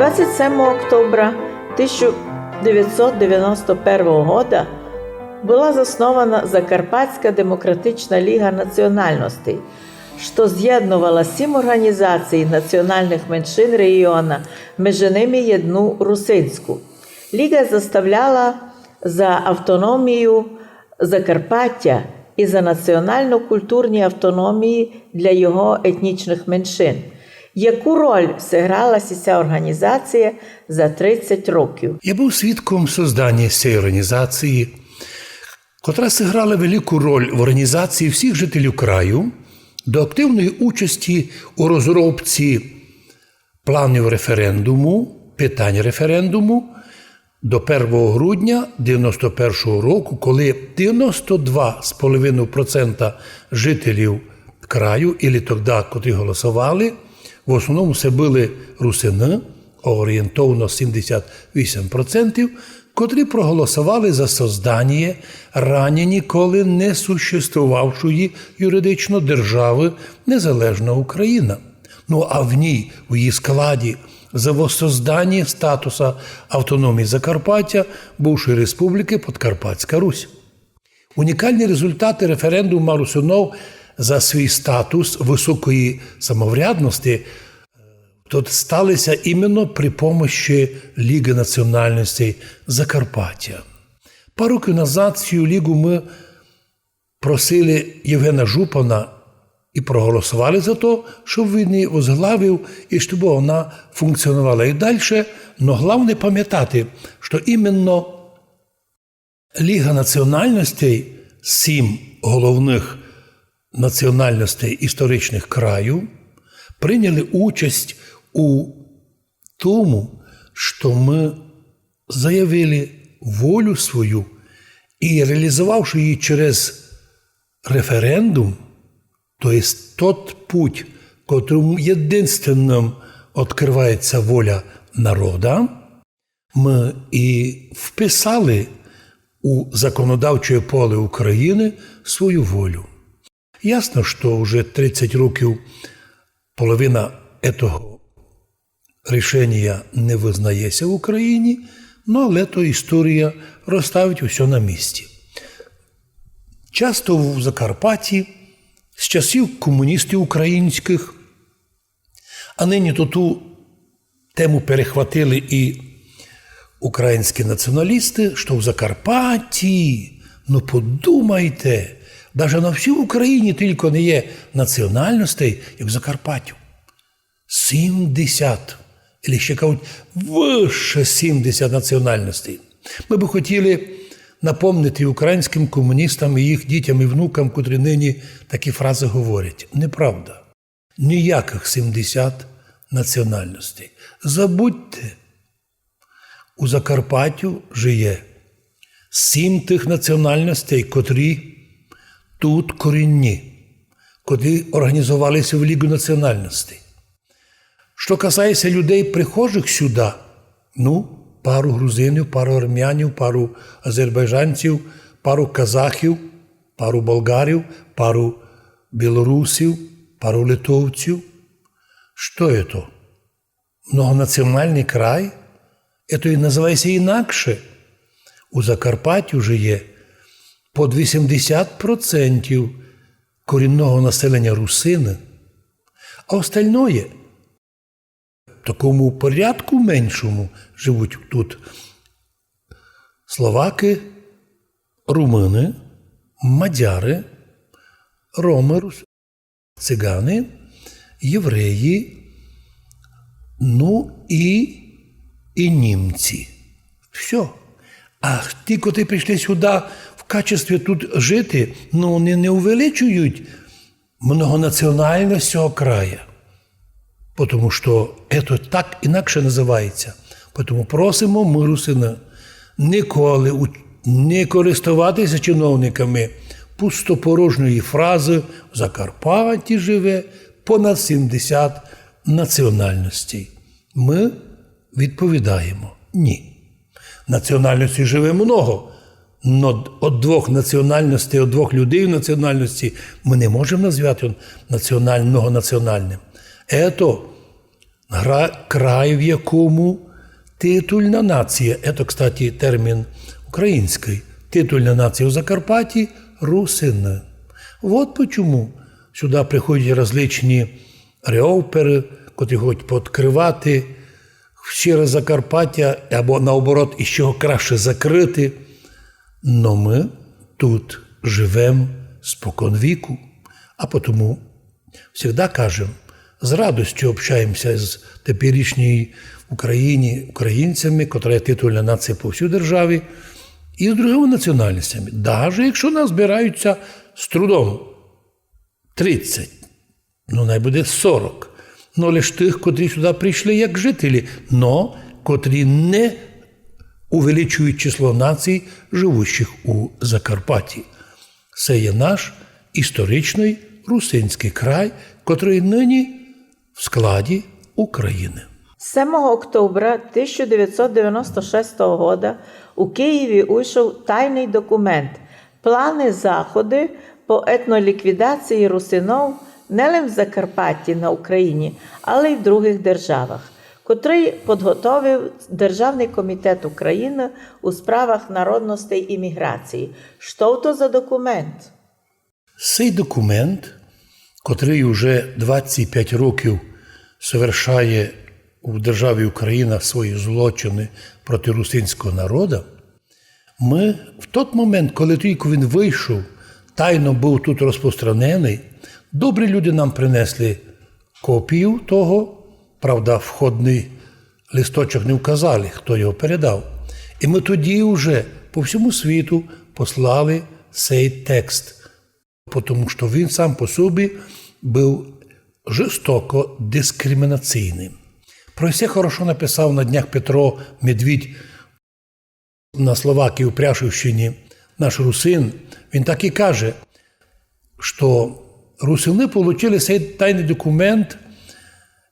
27 октября 1991 года была заснована Закарпатська демократична ліга національностей, що з'єднувала 7 організацій національних меншин регіону, між ними одну русинську. Ліга заставляла за автономію Закарпаття і за національно-культурні автономії для його етнічних меншин. Яку роль зіграла ця організація за 30 років? Я був свідком створення цієї організації, котра зіграла велику роль в організації всіх жителів краю до активної участі у розробці планів референдуму, питань референдуму до 1 грудня 1991 року, коли 92,5% жителів краю, і тоді, котрі голосували, в основному це були русини, орієнтовно 78%, котрі проголосували за створення раніше ніколи не существувавшої юридично держави незалежна Україна. Ну а в ній, в її складі, за воссоздання статусу автономії Закарпаття бувшої республіки Подкарпатська Русь. Унікальні результати референдуму русинов за свій статус високої самоврядності тут сталися іменно при помощі Ліги національностей Закарпаття. Пару років назад цю лігу ми просили Євгена Жупана і проголосували за те, щоб він її возглавив і щоб вона функціонувала і далі. Но головне пам'ятати, що іменно Ліга національностей, 7 головних національностей історичних краю, прийняли участь у тому, що ми заявили волю свою і, реалізувавши її через референдум, то есть тот путь, котрим єдинственним відкривається воля народа, ми і вписали у законодавче поле України свою волю. Ясно, що вже 30 років половина цього рішення не визнається в Україні, але то історія розставить усе на місці. Часто в Закарпатті з часів комуністів українських, а нині то ту тему перехватили і українські націоналісти, що в Закарпатті, ну подумайте, навіть на всій Україні тільки не є національностей, як в Закарпаттю. 70, або ще кажуть, вище 70 національностей. Ми б хотіли напомнити українським комуністам і їх дітям і внукам, котрі нині такі фрази говорять. Неправда. Ніяких 70 національностей. Забудьте, у Закарпаттю жиє 7 тих національностей, котрі тут корінні, котрі організувалися в Лігу національностей. Що касається людей, прихожих сюди, пару грузинів, пару армянів, пару азербайджанців, пару казахів, пару болгарів, пару білорусів, пару литовців. Що це? Многонаціональний край? Це і називається інакше. У Закарпатті вже є під 80% корінного населення русини, а остальное в такому порядку меншому живуть тут словаки, румуни, мадяри, роми, цигани, євреї, і німці. Все. А ті, котрі прийшли сюди в качестві тут жити, вони не увеличують многонаціональність цього краю. Тому що це так інакше називається. Тому просимо ми, русини, ніколи не користуватися чиновниками пустопорожньої фрази «В Закарпатті живе понад 70 національностей». Ми відповідаємо «Ні». Національностей живе много, але від 2 національностей, від 2 людей національності ми не можемо назвати многонаціональним. Це край, в якому титульна нація, це, кстати, термін український, титульна нація у Закарпатті – русини. Вот почему сюди приходять различні реопери, котрі хочуть пооткривати щире Закарпаття, або, наоборот, із чого краще закрити. Но ми тут живемо споконвіку, а потому завжди кажемо, з радістю общаємося з теперішньою Україні, українцями, котра є титульна нація по всій державі, і з другими національностями. Навіть якщо нас збираються з трудом 30, ну най буде 40, но лише тих, котрі сюди прийшли як жителі, но котрі не увеличують число націй, живущих у Закарпатті. Це є наш історичний русинський край, котрий нині в складі України. 7 октября 1996 года у Києві вийшов тайний документ «Плани заходи по етноліквідації русинов не лише в Закарпатті на Україні, але й в других державах», котрий підготовив Державний комітет України у справах народностей і міграції. Що то за документ? Цей документ, котрий вже 25 років совершає у державі Україна свої злочини проти русинського народу, ми в той момент, коли тільки він вийшов, тайно був тут розпространений, добрі люди нам принесли копію того, правда, входний листочок не вказали, хто його передав. І ми тоді вже по всьому світу послали цей текст, тому що він сам по собі був жорстоко дискримінаційним. Про це хорошо написав на днях Петро Медвідь на Словакії у Пряшівщині, наш русин. Він так і каже, що русини отримали цей тайний документ,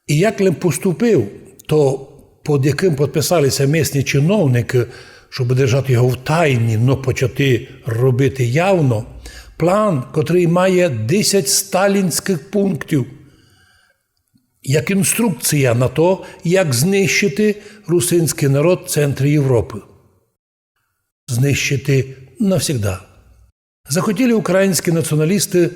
і як він поступив, то під яким підписалися місні чиновники, щоб держати його в тайні, но почати робити явно, план, котрий має 10 сталінських пунктів, як інструкція на то, як знищити русинський народ в центрі Європи. Знищити навсігда. Захотіли українські націоналісти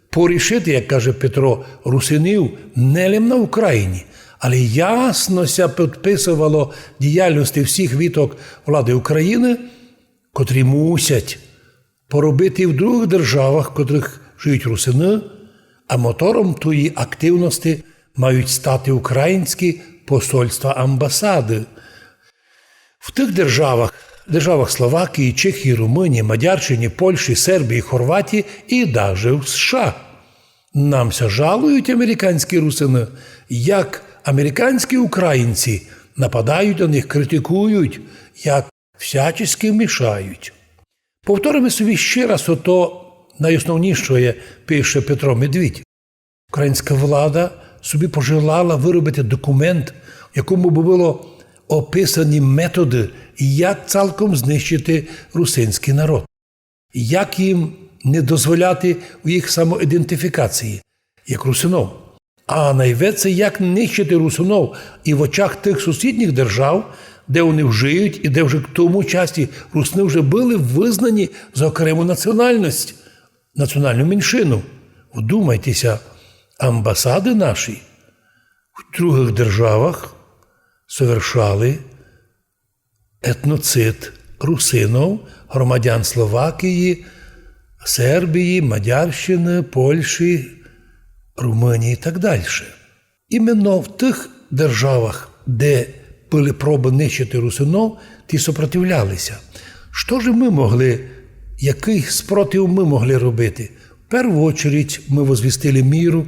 порішити, як каже Петро, русинів не лише на Україні, але ясно ся підписувало діяльності всіх віток влади України, котрі мусять поробити в других державах, в котрих живуть русини, а мотором тої активності мають стати українські посольства, амбасади. В тих державах Словакії, Чехії, Румунії, Мадярщині, Польщі, Сербії, Хорватії і навіть в США. Намся жалують американські русини, як американські українці нападають на них, критикують, як всячески мішають. Повторимо собі ще раз ото найосновніше, пише Петро Медвідь. Українська влада собі пожелала виробити документ, в якому би було описані методи, як цілком знищити русинський народ. Як їм не дозволяти у їх самоідентифікації, як русинов. А найвеце, як нищити русинов і в очах тих сусідніх держав, де вони вжиють і де вже в тому часі русини вже були визнані за окрему національність, національну меншину. Вдумайтеся, амбасади наші в других державах совершали етноцид русинов, громадян Словакії, Сербії, Мадярщини, Польщі, Румунії і так далі. Іменно в тих державах, де були проби нищити русинов, ті супротивлялися. Що ж ми могли, який спротив ми могли робити? В першу чергу ми возвістили міру,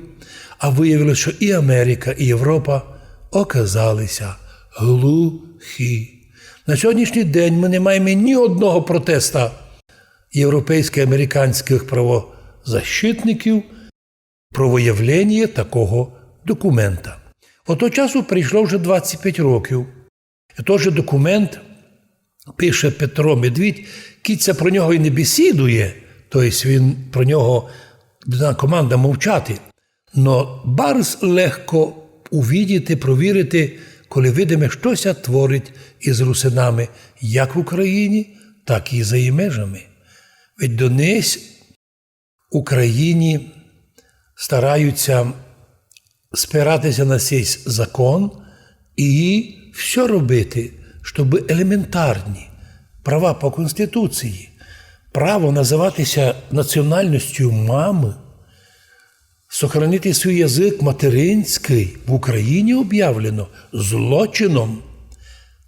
а виявилося, що і Америка, і Європа оказалися глухі. На сьогоднішній день ми не маємо ні одного протеста європейських, американських правозащитників про виявлення такого документа. Ото часу прийшло вже 25 років. І той же документ, пише Петро Медвідь, кіця про нього і не бесідує, тобто він про нього команда мовчати. Но Барс легко увідіти, провірити, коли видиме, щося творить із русинами як в Україні, так і за її межами. Ведь донесь Україні стараються спиратися на цей закон і все робити, щоб елементарні права по Конституції, право називатися національністю мами, сохранити свій язик материнський в Україні об'явлено злочином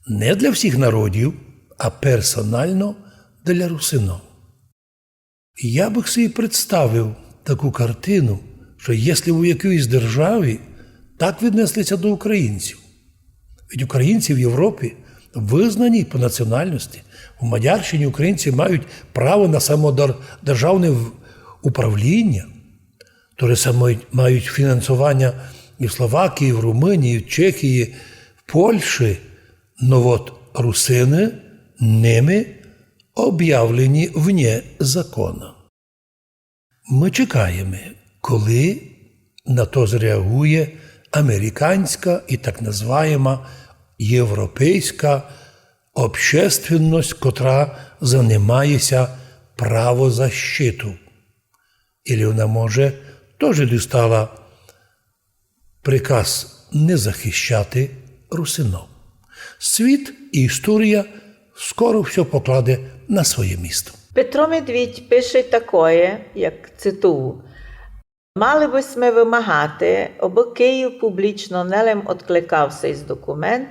не для всіх народів, а персонально для русинов. Я б собі представив таку картину, що якщо в якійсь державі так віднеслися до українців, від українців в Європі визнані по національності, у Мадярщині українці мають право на самодержавне управління, то саме мають фінансування і в Словакії, і в Румунії, і в Чехії, в Польщі. Но от русини ними об'явлені вне закону. Ми чекаємо, коли на то зреагує американська і так називаємо європейська общественність, котра займається правозащиту. І вона, може, теж дістала приказ не захищати русинов. Світ і історія скоро все покладе на своє місце. Петро Медвідь пише такое, як цитую: «Мали би ми вимагати, аби Київ публічно нелем відкликався із документ,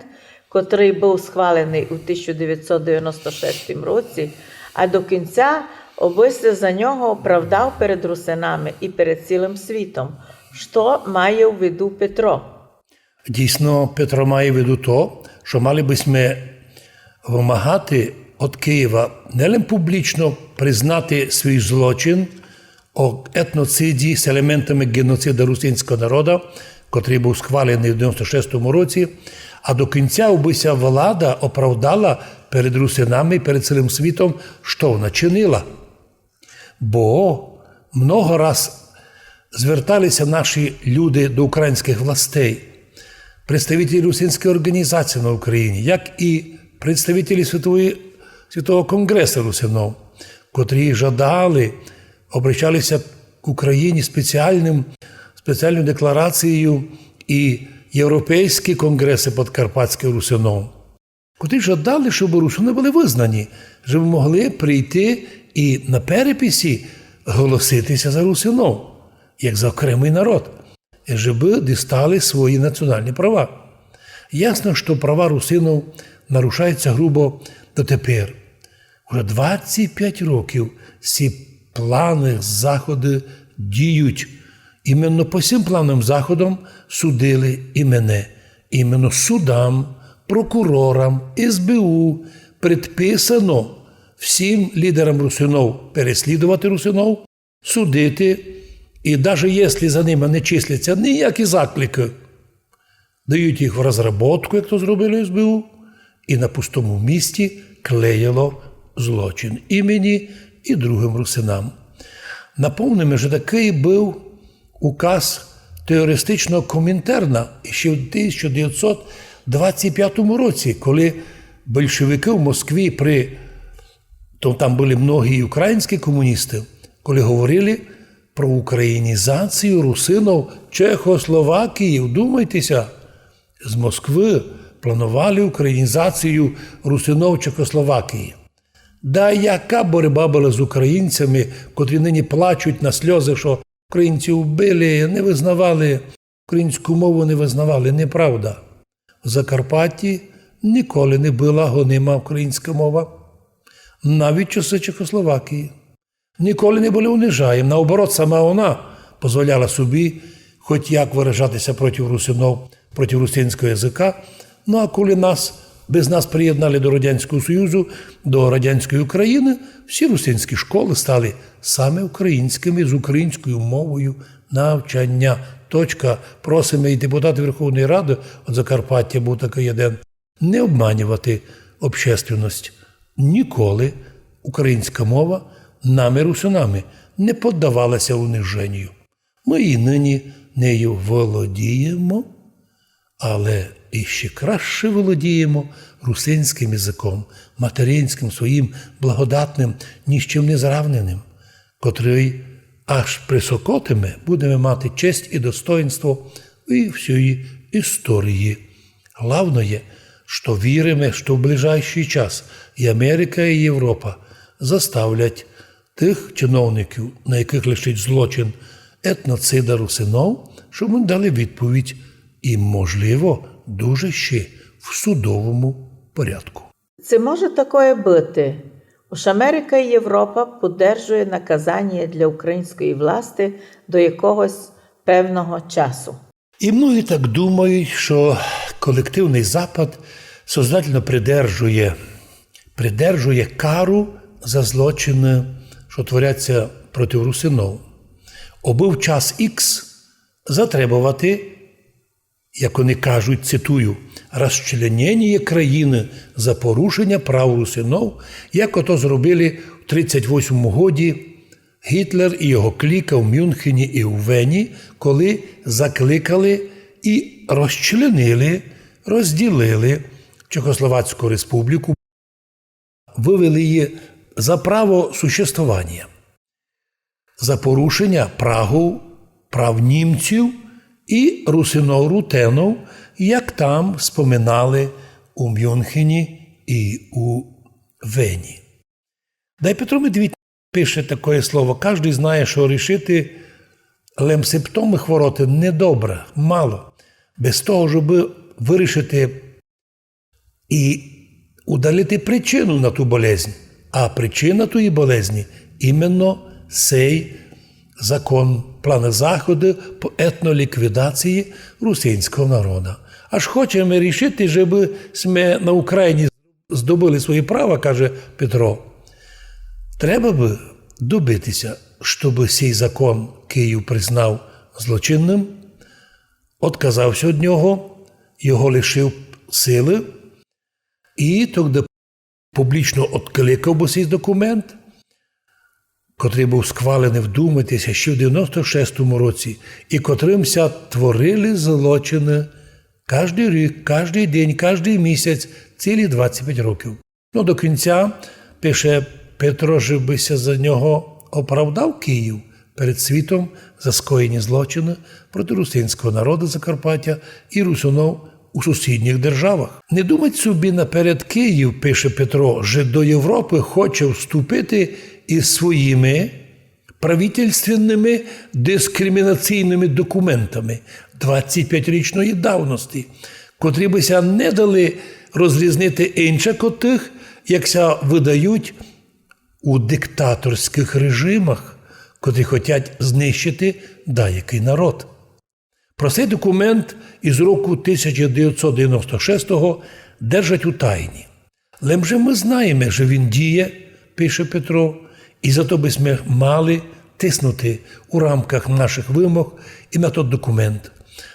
котрий був схвалений у 1996 році, а до кінця аби се за нього оправдав перед русинами і перед цілим світом». Що має в виду Петро? Дійсно, Петро має в виду то, що мали би ми вимагати від Києва не лише публічно признати свій злочин о етноциді з елементами геноциду русинського народу, котрий був схвалений в 96-му році, а до кінця обися влада оправдала перед русинами, перед цілим світом, що вона чинила. Бо много раз зверталися наші люди до українських властей, представники русинської організації на Україні, як і представники Світового конгресу русинов, котрі жадали, обращалися к Україні спеціальною декларацією і європейські конгреси подкарпатських русинов, котрі жадали, щоб русини були визнані, щоб могли прийти і на переписі голоситися за русинов, як за окремий народ, і щоб дістали свої національні права. Ясно, що права русинів нарушаються грубо дотепер. Уже 25 років ці плани, заходи діють. Іменно по цим планам заходам судили і мене. Іменно судам, прокурорам, СБУ предписано всім лідерам русинов переслідувати русинов, судити, і навіть якщо за ними не числяться ніякі заклики, дають їх в розробку, як то зробили СБУ, і на пустому місці клеїло злочин і мені, і другим русинам. Напомнимо, що такий був указ терористичного Комінтерна ще в 1925 році, коли большевики в Москві, там були многі українські комуністи, коли говорили про українізацію русинів Чехословакії. Вдумайтеся, з Москви планували українізацію русинів Чехословакії. Да яка боротьба була з українцями, котрі нині плачуть на сльози, що українців вбили, не визнавали, українську мову не визнавали. Неправда. В Закарпатті ніколи не була гонима українська мова. Навіть часи Чехословакії. Ніколи не були унижаєм. Наоборот, сама вона дозволяла собі хоч як виражатися проти русинов, проти русинського язика. Ну, а коли без нас приєднали до Радянського Союзу, до радянської України, всі русинські школи стали саме українськими, з українською мовою навчання. Точка. Просимо і депутати Верховної Ради, от Закарпаття був такий один, не обманювати общественність. Ніколи українська мова нами, русинами, не піддавалася униженню. Ми і нині нею володіємо, але і ще краще володіємо русинським язиком, материнським, своїм благодатним, ні з чим не зравненим, котрий аж присокотиме будемо мати честь і достоинство і всієї історії. Главное є, що віримо, що в ближайший час і Америка, і Європа заставлять тих чиновників, на яких лежить злочин етноцида русинов, щоб вони дали відповідь і, можливо, дуже ще в судовому порядку. Це може такое бути. Уж Америка і Європа подержує наказання для української власти до якогось певного часу. І многі так думають, що колективний Запад сознательно придержує кару за злочини, що творяться проти русинов. Обив час Х затребувати, як вони кажуть, цитую, розчленення країни за порушення прав русинов, як ото зробили в 1938 годі Гітлер і його кліка в Мюнхені і в Вені, коли закликали і розчленили, розділили Чехословацьку республіку, вивели її за право существування, за порушення прав німців і русинов-рутенов, як там споминали у Мюнхені і у Вені. Дай Петро Медвідь пише таке слово. Кожен знає, що рішити симптоми хвороти недобре, мало. Без того, щоб вирішити і удалити причину на ту болезнь. А причина тої болезні іменно цей закон, плани заходи по етноліквідації русинського народу. Аж хочемо рішити, щоб ми на Україні здобули свої права, каже Петро. Треба би добитися, щоб цей закон Київ признав злочинним, відказався від нього, його лишив сили, і тоді публічно відкликав би цей документ, котрий був схвалений, вдумайтеся, ще в 96-му році, і котримся творили злочини кожен рік, кожен день, кожен місяць, цілі 25 років. До кінця, пише Петро, щобися за нього оправдав Київ перед світом за скоєні злочини проти русинського народу Закарпаття і русинов у сусідніх державах. Не думать собі наперед Київ, пише Петро, що до Європи хоче вступити із своїми правительственними дискримінаційними документами 25-річної давності, котрі бися не дали розрізнити інших от тих, якся видають у диктаторських режимах, котрі хочуть знищити деякий народ. Про цей документ із року 1996-го держать у тайні. Але вже ми знаємо, що він діє, пише Петро, і зато би ми мали тиснути у рамках наших вимог і на той документ.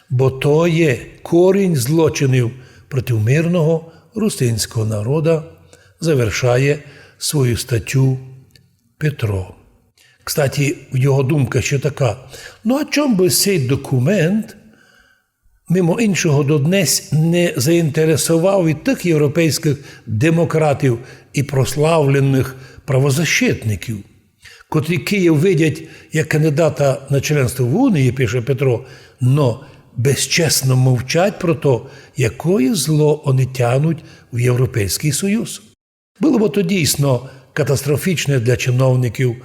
Бо то є корінь злочинів проти мирного русинського народу, завершає свою статтю Петро. Кстати, його думка ще така, а чому би цей документ, мимо іншого, доднес не заінтересував і тих європейських демократів і прославлених правозащитників, котрі Київ видять як кандидата на членство в Унії, пише Петро, но безчесно мовчать про те, якое зло вони тянуть в Європейський Союз. Було б то дійсно катастрофічне для чиновників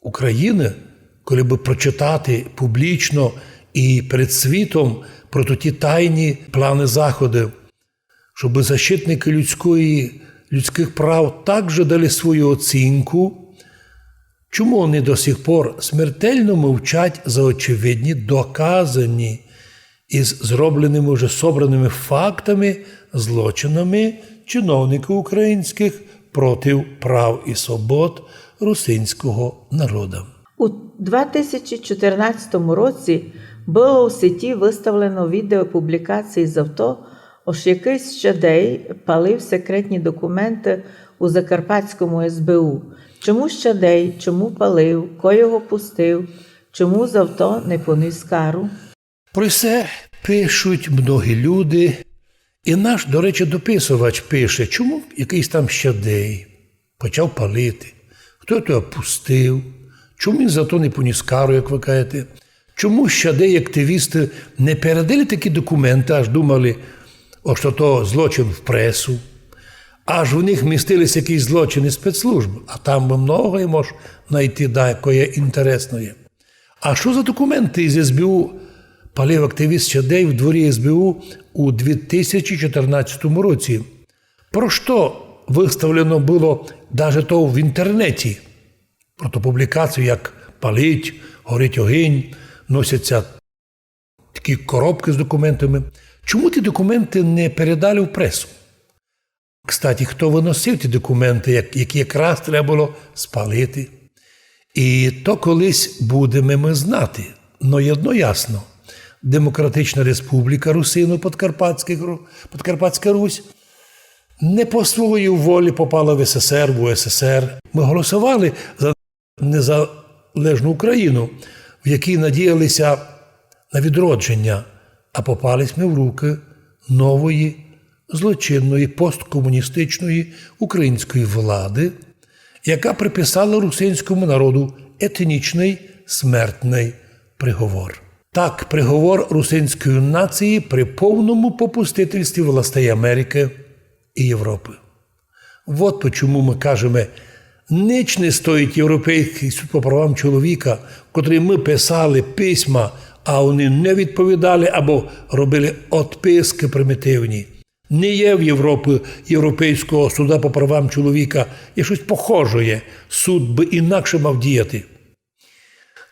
України, коли б прочитати публічно і перед світом про ті тайні плани заходів, щоб защитники людських прав також дали свою оцінку, чому вони до сих пор смертельно мовчать за очевидні, доказані із зробленими вже собраними фактами, злочинами чиновників українських проти прав і свобод русинського народу. У 2014 році було у сеті виставлено відео публікації з авто, ось якийсь щадей палив секретні документи у Закарпатському СБУ. Чому щадей, чому палив, ко його пустив, чому з авто не поніс кару? Про це пишуть многі люди. І наш, до речі, дописувач пише, чому якийсь там Щадей почав палити, хто його пустив, чому він за то не поніс кару, як ви кажете, чому Щадей, активісти, не передали такі документи, аж думали, що то злочин в пресу, аж в них містились якісь злочини спецслужб, а там многое можеш знайти, якое інтересне. А що за документи із СБУ палив активіст Щадей в дворі СБУ у 2014 році? Про що виставлено було навіть то в інтернеті? Про ту публікацію, як палить, горить огінь, носяться такі коробки з документами. Чому ті документи не передали в пресу? Кстати, хто виносив ті документи, які якраз треба було спалити? І то колись будемо ми знати. Но єдно ясно. Демократична Республіка Русину Подкарпатська Русь не по своїй волі попала в СССР, в УССР. Ми голосували за незалежну Україну, в якій надіялися на відродження, а попались ми в руки нової, злочинної, посткомуністичної української влади, яка приписала русинському народу етнічний смертний приговор. Так, приговор русинської нації при повному попустительстві властей Америки і Європи. От чому ми кажемо, ніч не стоїть Європейський суд по правам чоловіка, в котрий ми писали письма, а вони не відповідали або робили відписки примітивні. Не є в Європі Європейського суду по правам чоловіка, є щось похоже, суд би інакше мав діяти.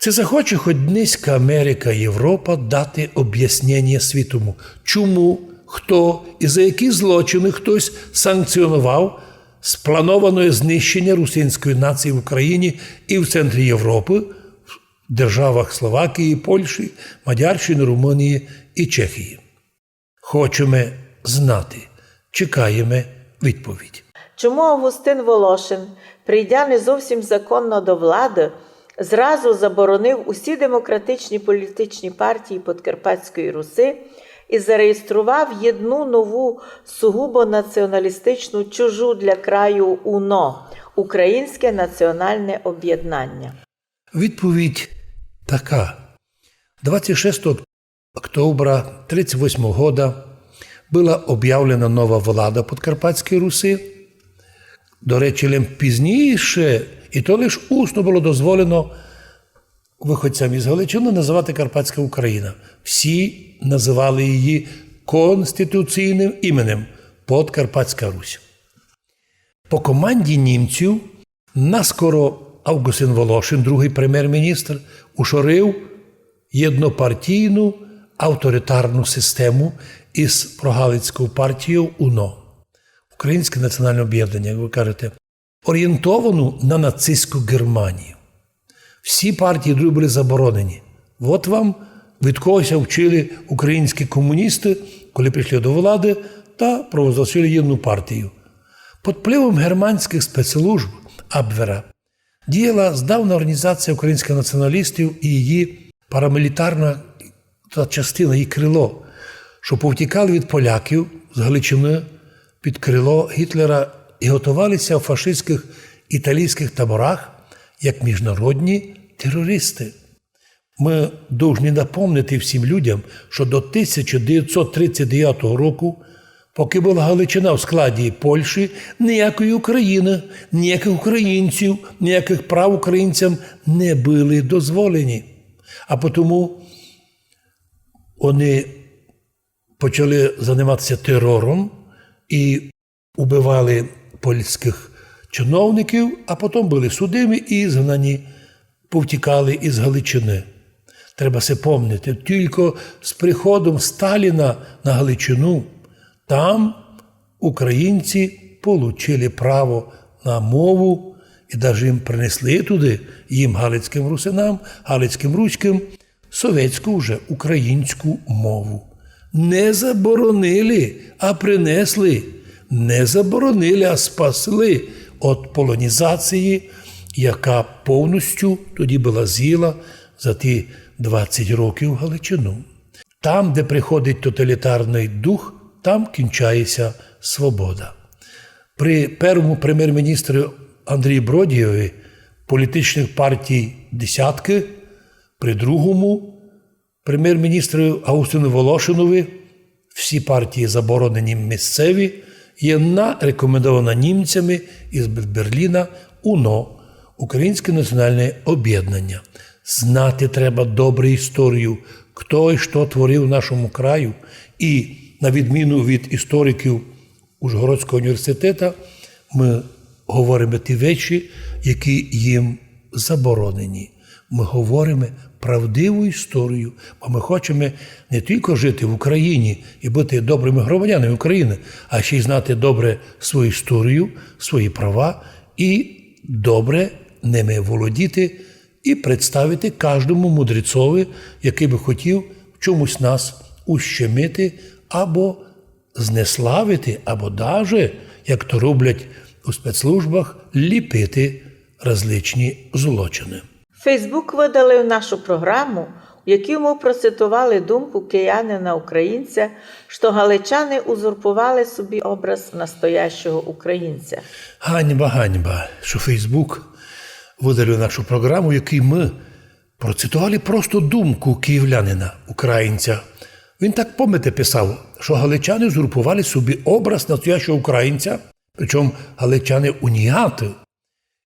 Це захоче хоч низька Америка, Європа дати об'яснення світу. Чому, хто і за які злочини хтось санкціонував сплановане знищення русинської нації в Україні і в центрі Європи, в державах Словакії, Польщі, Мадярщини, Румунії і Чехії. Хочемо знати. Чекаємо відповідь. Чому Августин Волошин, прийдя не зовсім законно до влади, зразу заборонив усі демократичні політичні партії Подкарпатської Руси і зареєстрував єдну нову сугубо націоналістичну чужу для краю УНО – Українське національне об'єднання? Відповідь така. 26 октября 1938 года була об'явлена нова влада Подкарпатської Руси. До речі, пізніше, і то лише усно було дозволено виходцям із Галичини називати Карпатська Україна. Всі називали її конституційним іменем Подкарпатська Русь. По команді німців наскоро Августин Волошин, другий прем'єр-міністр, ушорив єднопартійну авторитарну систему із прогалицькою партією УНО. Українське національне об'єднання, як ви кажете, орієнтовану на нацистську Германію. Всі партії другі були заборонені. От вам від когось вчили українські комуністи, коли прийшли до влади, та провозгласили єдину партію. Під впливом германських спецслужб Абвера діяла здавна організація українських націоналістів і її парамілітарна частина, її крило, що повтікали від поляків з Галичини під крило Гітлера і готувалися в фашистських італійських таборах як міжнародні терористи. Ми повинні напомнити всім людям, що до 1939 року, поки була Галичина в складі Польщі, ніякої України, ніяких українців, ніяких прав українцям не були дозволені. А тому вони почали займатися терором і убивали польських чиновників, а потім були судимі і згнані, повтікали із Галичини. Треба се пам'ятати, тільки з приходом Сталіна на Галичину там українці отримали право на мову і навіть їм принесли туди, їм, галицьким русинам, галицьким руським, совєтську вже українську мову. Не заборонили, а принесли. Не заборонили, а спасли від полонізації, яка повністю тоді була з'їла за ті 20 років Галичину. Там, де приходить тоталітарний дух, там кінчається свобода. При першому прем'єр-міністрі Андрії Бродієві політичних партій десятки, при другому прем'єр-міністрі Августину Волошинові всі партії заборонені місцеві, є рекомендована німцями із Берліна УНО – Українське національне об'єднання. Знати треба добре історію, хто і що творив в нашому краю. І, на відміну від істориків Ужгородського університету, ми говоримо ті речі, які їм заборонені. Ми говоримо правдиву історію, бо ми хочемо не тільки жити в Україні і бути добрими громадянами України, а ще й знати добре свою історію, свої права і добре ними володіти і представити кожному мудрецові, який би хотів в чомусь нас ущемити або знеславити, або навіть, як то роблять у спецслужбах, ліпити различні злочини. Фейсбук видалив нашу програму, у якій ми процитували думку киянина-українця, що галичани узурпували собі образ настоящого українця. Ганьба, що Фейсбук видалив нашу програму, в якій ми процитували просто думку київлянина, українця. Він так, пам'ятаєте, писав, що галичани узурпували собі образ настоящого українця, причому галичани уніати.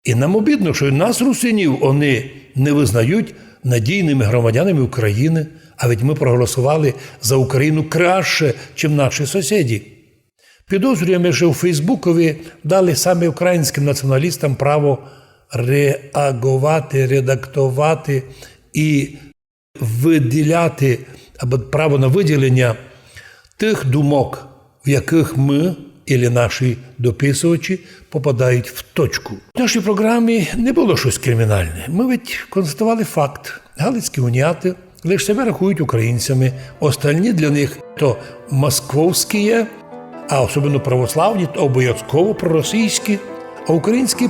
І нам обідно, що нас, русинів, вони не визнають надійними громадянами України, а ведь ми проголосували за Україну краще, ніж наші сусіди. Підозрюємо, що у Фейсбукові дали саме українським націоналістам право реагувати, редактувати і виділяти, або право на виділення тих думок, в яких ми, або наші дописувачі, попадають в точку. В нашій програмі не було щось кримінальне. Ми ведь констатували факт. Галицькі уніати лише себе рахують українцями, остальні для них то московські є, а особливо православні, то обов'язково проросійські, а українські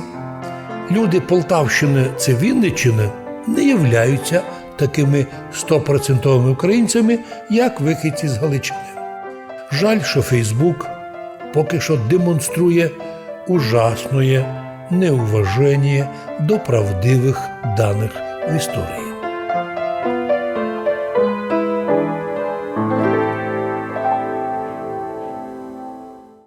люди Полтавщини чи Вінниччини не являються такими 100% українцями, як вихідці з Галичини. Жаль, що Фейсбук поки що демонструє ужасне неуваження до правдивих даних в історії.